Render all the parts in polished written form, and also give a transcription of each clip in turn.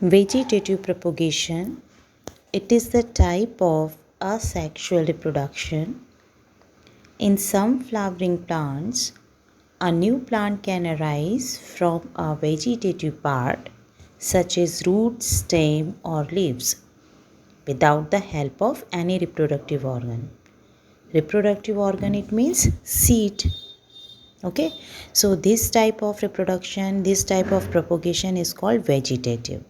Vegetative propagation. It is the type of asexual reproduction. In some flowering plants, a new plant can arise from a vegetative part, such as roots, stem, or leaves, without the help of any reproductive organ. Reproductive organ, it means seed. Okay, so this type of reproduction, this type of propagation is called vegetative.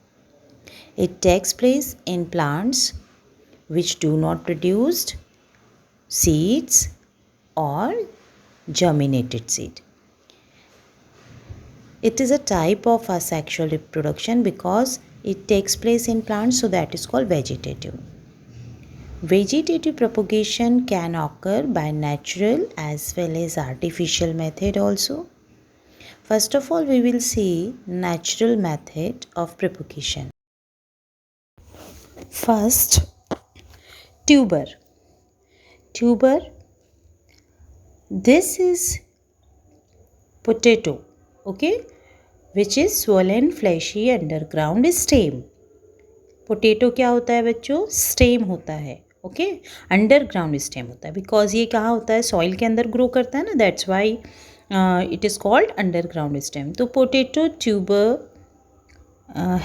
It takes place in plants which do not produce seeds or germinated seed. It is a type of asexual reproduction because it takes place in plants, so that is called vegetative. Vegetative propagation can occur by natural as well as artificial method also. First of all, we will see natural method of propagation. First, tuber. Tuber, this is potato, okay, which is swollen fleshy underground stem. Potato क्या होता है बच्चों? Stem होता है, okay, underground stem होता है, because ये कहाँ होता है? सॉइल के अंदर ग्रो करता है ना, that's why it is called underground stem. तो potato tuber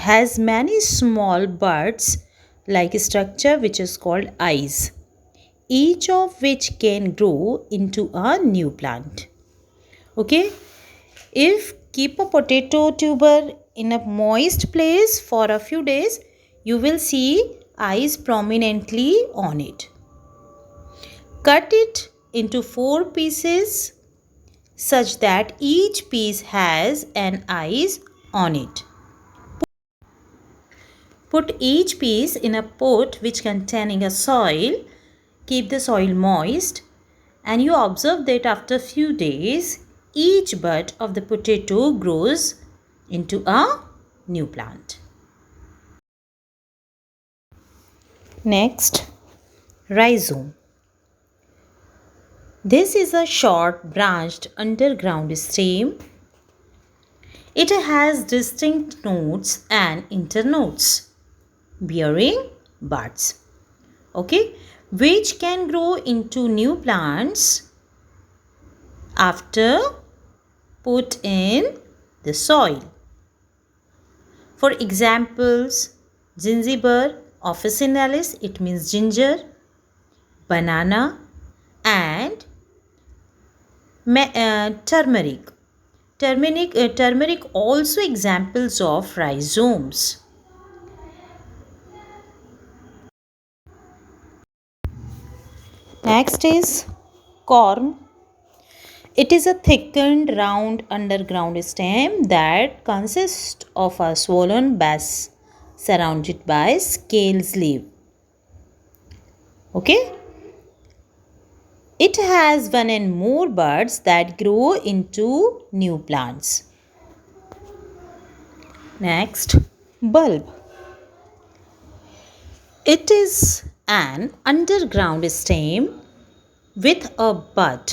has many small buds like structure which is called eyes, each of which can grow into a new plant. Okay, if keep a potato tuber in a moist place for a few days, you will see eyes prominently on it. Cut it into 4 pieces such that each piece has an eyes on it. Put each piece in a pot which containing a soil. Keep the soil moist, and you observe that after few days, each bud of the potato grows into a new plant. Next, rhizome. This is a short branched underground stem. It has distinct nodes and internodes bearing buds, okay, which can grow into new plants after put in the soil. For examples, gingiber officinalis, it means ginger, banana, and turmeric. Turmeric also examples of rhizomes. Next is corm. It is a thickened round underground stem that consists of a swollen base surrounded by scales leaf. Okay, it has one and more buds that grow into new plants. Next, bulb. It is an underground stem with a bud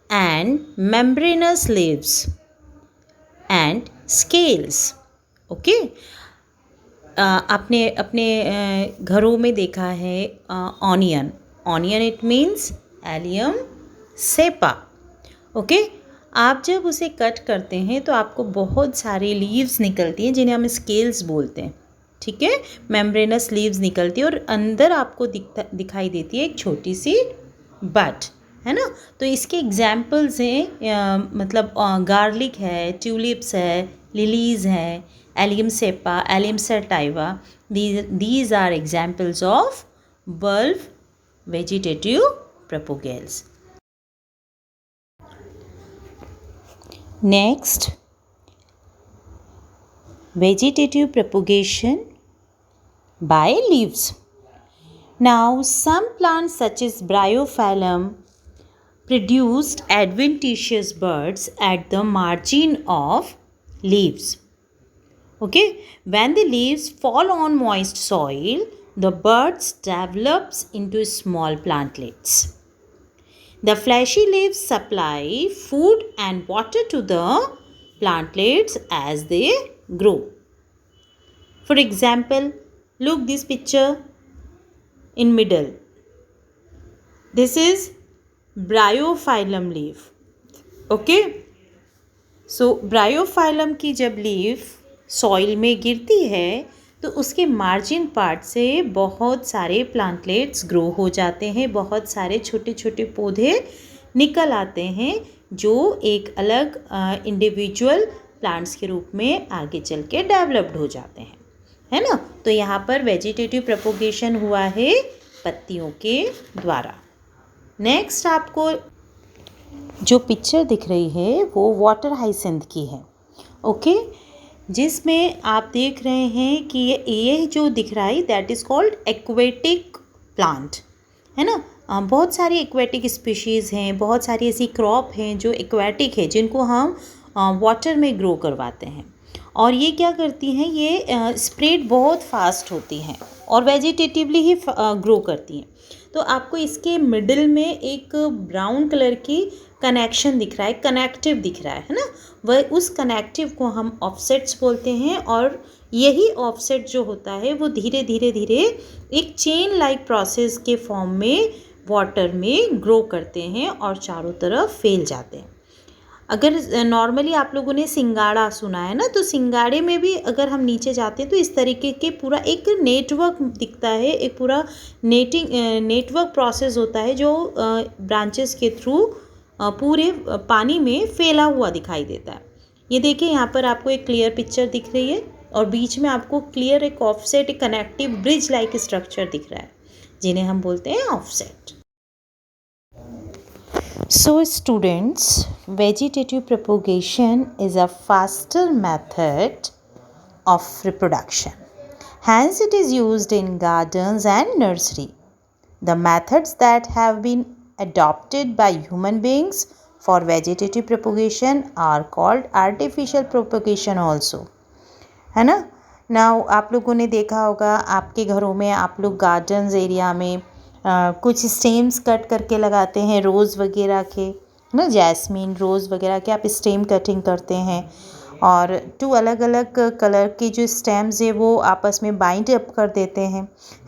and membranous leaves and scales. Okay, आपने अपने घरों में देखा है onion. Onion it means allium cepa. Okay, आप जब उसे cut करते हैं तो आपको बहुत सारी लीव्स निकलती हैं जिन्हें हम स्केल्स बोलते हैं. ठीक है, मेम्ब्रेनस लीव्स निकलती है और अंदर आपको दिखाई देती है एक छोटी सी बड, है ना. तो इसके एग्जाम्पल्स हैं, मतलब गार्लिक है, ट्यूलिप्स है, लिलीज़ है, allium cepa, allium sativa. These are examples of bulb vegetative propagales. Next, vegetative propagation by leaves. Now, some plants such as Bryophyllum produced adventitious buds at the margin of leaves. Okay, when the leaves fall on moist soil, the buds develops into small plantlets. The fleshy leaves supply food and water to the plantlets as they grow. For example, look this picture in middle. This is bryophyllum leaf. Okay. So bryophyllum की जब leaf soil में गिरती है तो उसके margin part से बहुत सारे प्लांटलेट्स ग्रो हो जाते हैं, बहुत सारे छोटे छोटे पौधे निकल आते हैं जो एक अलग इंडिविजुअल प्लांट्स के रूप में आगे चल के डेवलप्ड हो जाते हैं, है ना। तो यहाँ पर वेजिटेटिव प्रोपोगेशन हुआ है पत्तियों के द्वारा। नेक्स्ट आपको जो पिक्चर दिख रही है वो वाटर हाइसिंथ की है। ओके, जिसमें आप देख रहे हैं कि ये जो दिख रहा है that is called aquatic plant, है ना। बहुत सारी एक्वेटिक स्पीशीज़ हैं, बहुत सारी ऐसी क्रॉप हैं जो एक्वेटिक है, जिनको हम वाटर में ग्रो करवाते हैं। और ये क्या करती हैं, ये स्प्रेड बहुत फास्ट होती हैं और वेजिटेटिवली ही ग्रो करती हैं। तो आपको इसके मिडिल में एक ब्राउन कलर की कनेक्शन दिख रहा है, कनेक्टिव दिख रहा है ना। वह उस कनेक्टिव को हम ऑफसेट्स बोलते हैं और यही ऑफसेट जो होता है वो धीरे धीरे धीरे एक चेन लाइक प्रोसेस के फॉर्म में वाटर में ग्रो करते हैं और चारों तरफ फैल जाते हैं। अगर नॉर्मली आप लोगों ने सिंगाड़ा सुना है ना, तो सिंगाड़े में भी अगर हम नीचे जाते हैं तो इस तरीके के पूरा एक नेटवर्क दिखता है, एक पूरा नेटवर्क प्रोसेस होता है जो ब्रांचेस के थ्रू पूरे पानी में फैला हुआ दिखाई देता है। ये देखिए यहाँ पर आपको एक क्लियर पिक्चर दिख रही है और बीच में आपको क्लियर एक ऑफसेट, एक कनेक्टिव ब्रिज लाइक स्ट्रक्चर दिख रहा है, जिन्हें हम बोलते हैं offset. So students, vegetative propagation is a faster method of reproduction. Hence it is used in gardens and nursery. The methods that have been adopted by human beings for vegetative propagation are called artificial propagation also. है ना। Now आप लोगों ने देखा होगा आपके घरों में, आप लोग गार्डन्स एरिया में कुछ स्टेम्स कट करके लगाते हैं रोज़ वगैरह के, ना, जैस्मिन रोज़ वगैरह के आप स्टेम कटिंग करते हैं और 2 अलग अलग कलर के जो स्टेम्स है वो आपस में बाइंड अप कर देते हैं,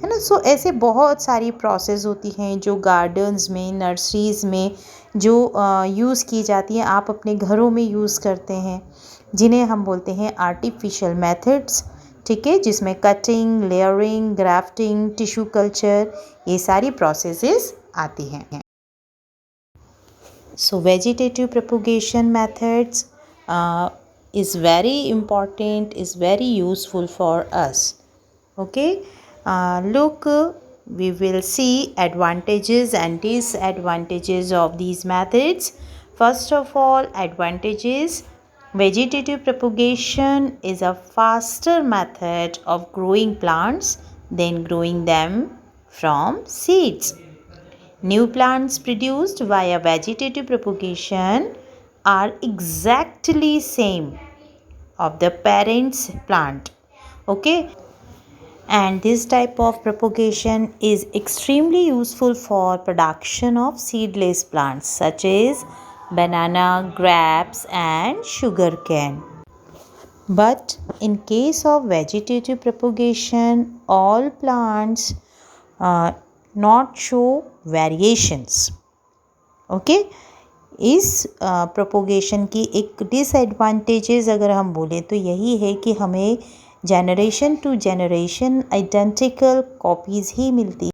है ना। सो ऐसे बहुत सारी प्रोसेस होती हैं जो गार्डन्स में, नर्सरीज़ में जो यूज़ की जाती हैं, आप अपने घरों में यूज़ करते हैं, जिन्हें हम बोलते हैं आर्टिफिशियल मेथड्स। ठीक है, जिसमें cutting, layering, grafting, tissue culture, ये सारी प्रोसेसेस आती हैं। So vegetative propagation methods is very important, is very useful for us. Okay, look, we will see advantages and disadvantages of these methods. First of all, advantages: vegetative propagation is a faster method of growing plants than growing them from seeds. New plants produced via vegetative propagation are exactly same of the parent's plant. Okay, and this type of propagation is extremely useful for production of seedless plants such as banana, grapes and sugarcane. But in case of vegetative propagation, all plants not show variations. Okay, इस propagation की एक disadvantages अगर हम बोलें तो यही है कि हमें generation to generation identical copies ही मिलती